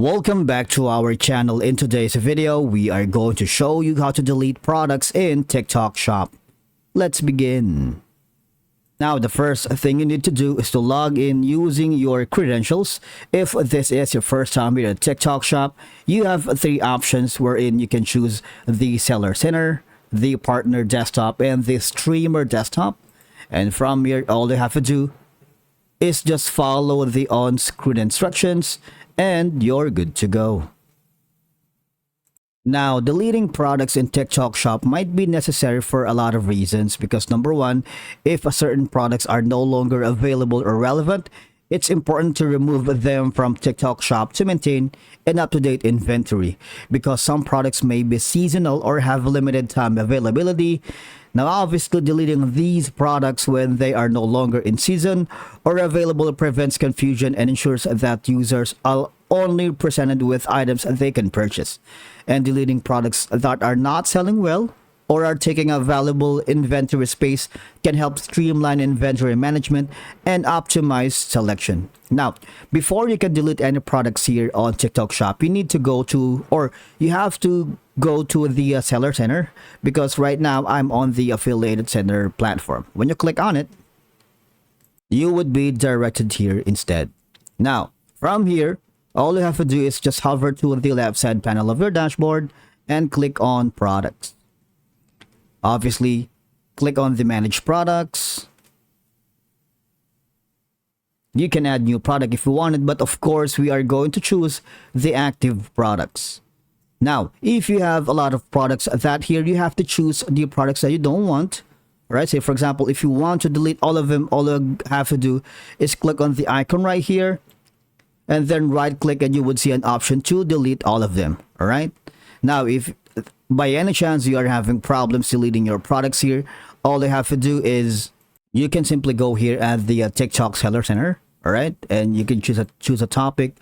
Welcome back to our channel. In today's video, we are going to show you how to delete products in TikTok Shop. Let's begin. Now, the first thing you need to do is to log in using your credentials. If this is your first time here at TikTok Shop, you have three options wherein you can choose the Seller Center, the Partner Desktop, and the Streamer Desktop. And from here, all you have to do is just follow the on-screen instructions and you're good to go. Now, deleting products in TikTok Shop might be necessary for a lot of reasons because number one, if certain products are no longer available or relevant, it's important to remove them from TikTok Shop to maintain an up-to-date inventory because some products may be seasonal or have limited time availability. Now, obviously, deleting these products when they are no longer in season or available prevents confusion and ensures that users are only presented with items they can purchase. And deleting products that are not selling well or are taking a valuable inventory space can help streamline inventory management and optimize selection. Now, before you can delete any products here on TikTok Shop, you need to go to, or you have to go to the Seller Center, because right now I'm on the Affiliated Center platform. When you click on it, you would be directed here instead. Now, from here, all you have to do is just hover to the left side panel of your dashboard and click on Products. Obviously, click on the Manage Products. You can add new product if you wanted, but of course, we are going to choose the active products. Now, if you have a lot of products that here, you have to choose the products that you don't want. Right? Say, for example, if you want to delete all of them, all you have to do is click on the icon right here and then right click and you would see an option to delete all of them. All right. Now, if by any chance you are having problems deleting your products here, all you have to do is you can simply go here at the TikTok Seller Center. All right. And you can choose a topic.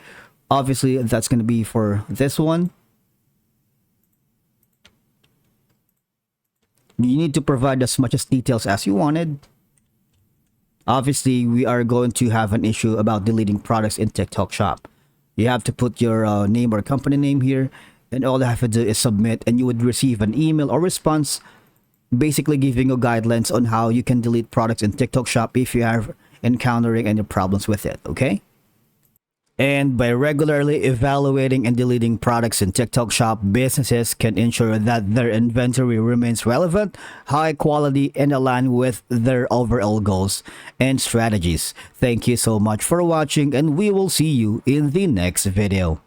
Obviously, that's going to be for this one. You need to provide as much as details as you wanted. Obviously, we are going to have an issue about deleting products in TikTok Shop. You have to put your name or company name here, and all you have to do is submit, and you would receive an email or response basically giving you guidelines on how you can delete products in TikTok Shop if you are encountering any problems with it, okay? And by regularly evaluating and deleting products in TikTok Shop, businesses can ensure that their inventory remains relevant, high quality, and aligned with their overall goals and strategies. Thank you so much for watching, and we will see you in the next video.